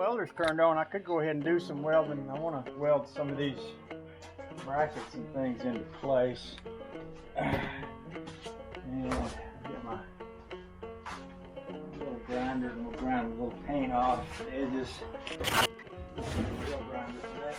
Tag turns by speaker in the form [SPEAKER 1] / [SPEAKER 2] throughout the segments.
[SPEAKER 1] welder's turned on, I could go ahead and do some welding. I want to weld some of these brackets and things into place. And get my little grinder and we'll grind a little paint off the edges. Grind this back.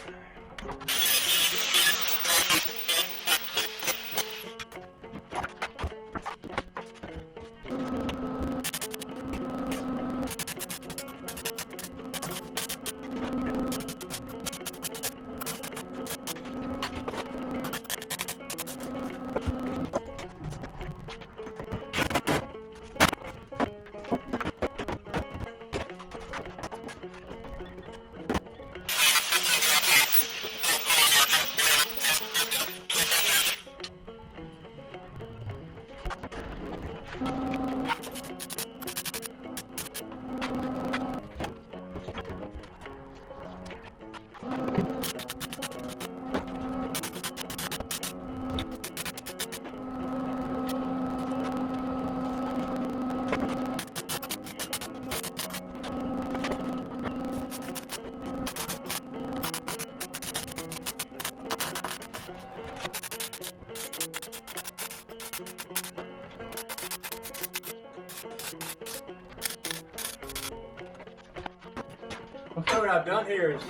[SPEAKER 1] So what I've done here is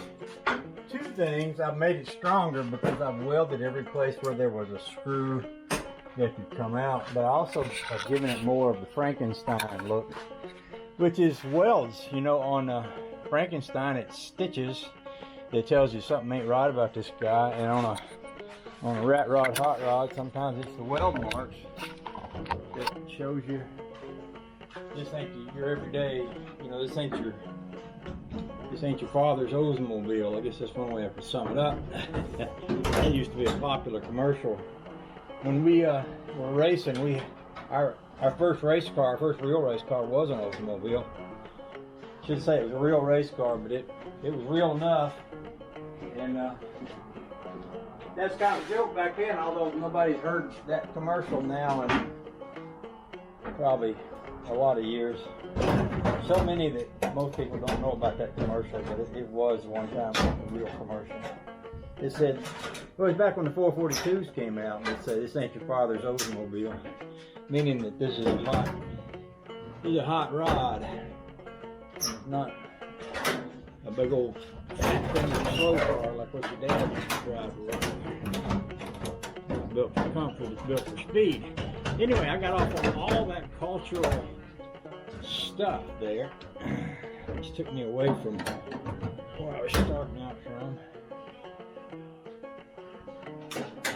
[SPEAKER 1] two things. I've made it stronger because I've welded every place where there was a screw that could come out, but I also have given it more of the Frankenstein look, which is welds. You know, on Frankenstein it's stitches that tells you something ain't right about this guy, and on a rat rod, hot rod, sometimes it's the weld marks that shows you this ain't your everyday, you know, this ain't your father's Oldsmobile. I guess that's one way I could sum it up. That used to be a popular commercial. When we were racing, our first race car, our first real race car was an Oldsmobile. Shouldn't say it was a real race car, but it was real enough. And that's kind of a joke back then, although nobody's heard that commercial now in probably a lot of years. So many that most people don't know about that commercial, but it was one time a real commercial. It said, well, it was back when the 442s came out, and it said, "This ain't your father's Oldsmobile," meaning that this is a hot rod. It's not a big old slow car like what your dad used to drive around. It's built for comfort, it's built for speed. Anyway, I got off on all that cultural stuff there, which took me away from where I was starting out from.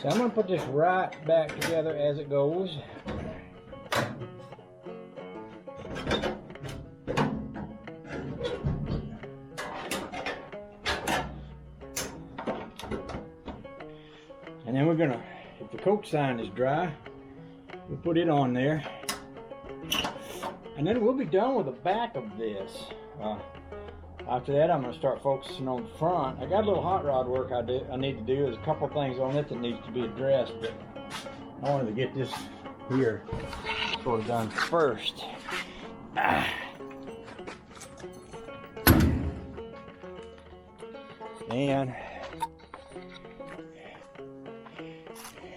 [SPEAKER 1] So I'm going to put this right back together as it goes. And then we're going to, if the Coke sign is dry, we'll put it on there. And then we'll be done with the back of this. After that, I'm going to start focusing on the front. I got a little hot rod work I need to do. There's a couple things on it that needs to be addressed, but I wanted to get this here sort of done first. And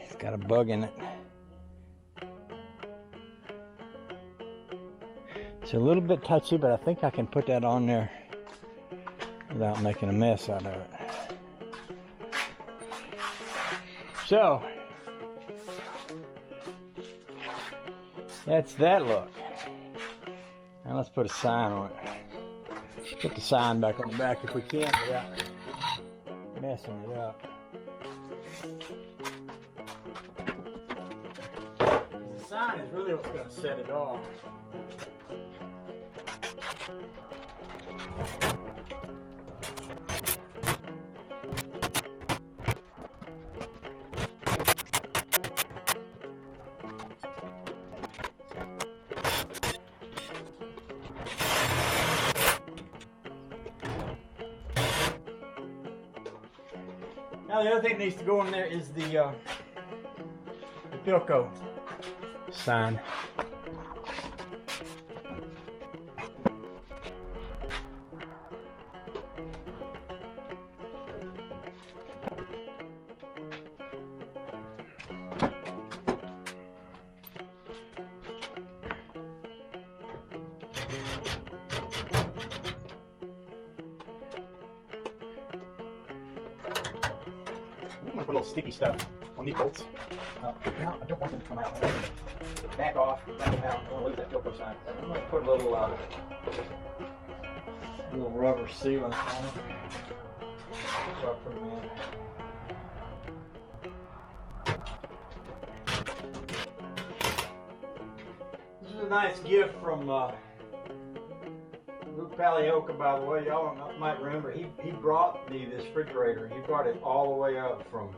[SPEAKER 1] it's got a bug in it. It's a little bit touchy, but I think I can put that on there without making a mess out of it. So, that's that look. Now let's put a sign on it. Put the sign back on the back if we can without messing it up. The sign is really what's going to set it off. Now the other thing that needs to go in there is the Philco sign.
[SPEAKER 2] gonna put a little sticky stuff on these bolts. No, I don't want them to come out. Back off, back them out. I don't want to lose that Philco sign. I'm gonna put a little
[SPEAKER 1] rubber sealant on it. So I put them in. This is a nice gift from Luke Palioka, by the way. Y'all might remember, he brought me this refrigerator. He brought it all the way up from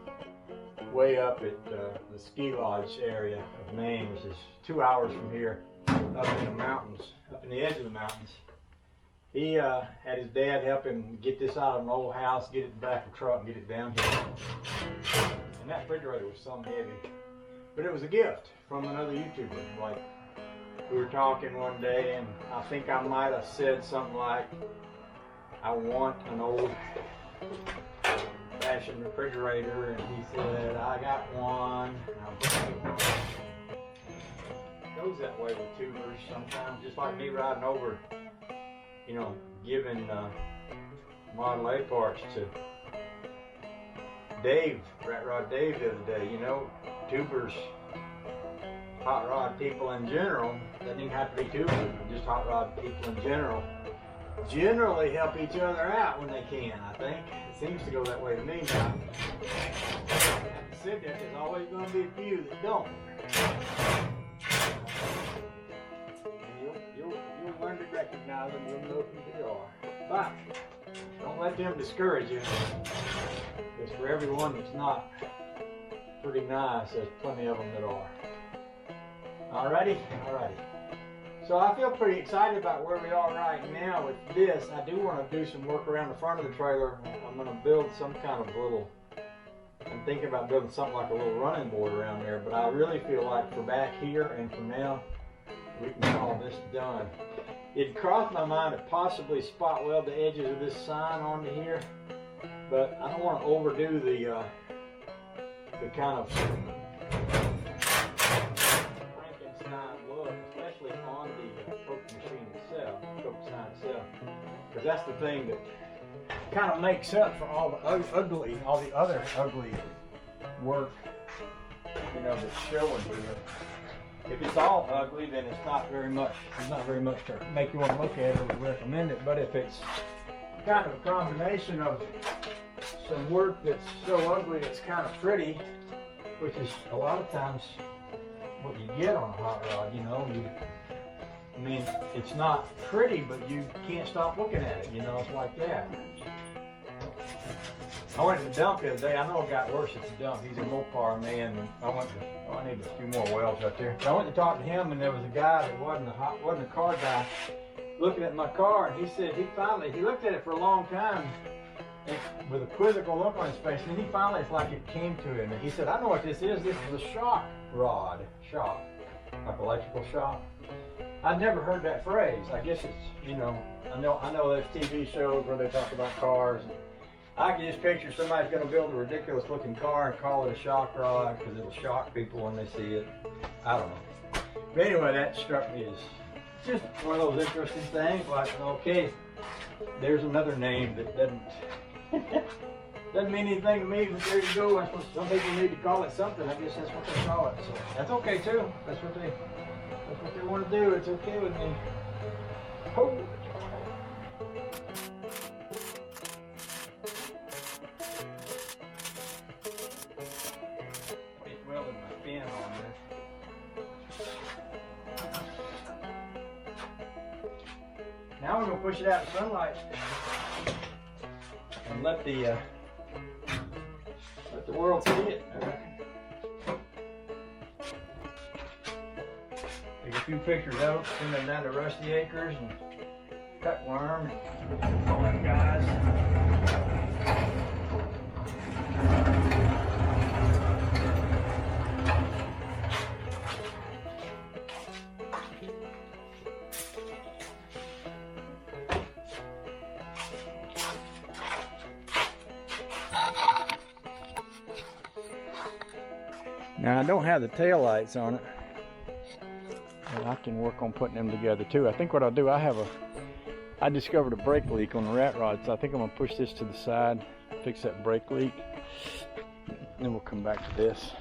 [SPEAKER 1] way up at the ski lodge area of Maine, which is 2 hours from here, up in the mountains, up in the edge of the mountains. He had his dad help him get this out of an old house, get it in the back of the truck, and get it down here. And that refrigerator was some heavy. But it was a gift from another YouTuber. Like, we were talking one day, and I think I might have said something like, I want an old fashioned refrigerator, and he said, I got one. And I'll bring you one. It goes that way with tubers sometimes, just like me riding over, you know, giving Model A parts to Dave, Rat Rod Dave the other day. You know, tubers, hot rod people in general, doesn't even have to be tubers, but just hot rod people in generally help each other out when they can, I think. It seems to go that way to me now. Having said that, there's always going to be a few that don't. You'll learn to recognize them, you'll know who they are. But don't let them discourage you. Because for everyone that's not pretty nice, there's plenty of them that are. Alrighty? Alrighty. So I feel pretty excited about where we are right now with this. I do want to do some work around the front of the trailer. I'm going to build some kind of little, I'm thinking about building something like a little running board around there, but I really feel like for back here and for now, we can call this done. It crossed my mind to possibly spot weld the edges of this sign onto here, but I don't want to overdo the kind of on the Coke machine itself, Coke sign itself, because that's the thing that kind of makes up for all the other ugly work, you know, that's showing here. If it's all ugly, then it's not very much. There's not very much to make you want to look at it or recommend it. But if it's kind of a combination of some work that's so ugly it's kind of pretty, which is a lot of times what you get on a hot rod, you know. I mean, it's not pretty, but you can't stop looking at it, you know. It's like that. I went to the dump the other day. I know it got worse at the dump. He's a Mopar man, and I need a few more welds right there. But I went to talk to him, and there was a guy that wasn't a car guy looking at my car, and he said he looked at it for a long time with a quizzical look on his face, and then he finally, it's like it came to him, and he said, I know what this is. This is a shock rod. Shock. Like electrical shock. I'd never heard that phrase. I guess it's, you know, I know there's TV shows where they talk about cars. I can just picture somebody's going to build a ridiculous looking car and call it a shock rod because it'll shock people when they see it. I don't know. But anyway, that struck me as just one of those interesting things. Like, okay, there's another name that doesn't mean anything to me, but there you go. That's what some people need to call it something. I guess that's what they call it. So that's okay too. That's what they want to do. It's okay with me. Oh. It's welding my fin on there. Now we're gonna push it out in sunlight and let the world see it. Take a few pictures of it, send them down to Rusty Acres and Cutworm and all them guys. Now I don't have the tail lights on it, and I can work on putting them together too. I think what I'll do, I discovered a brake leak on the rat rod, so I think I'm gonna push this to the side, fix that brake leak. Then we'll come back to this.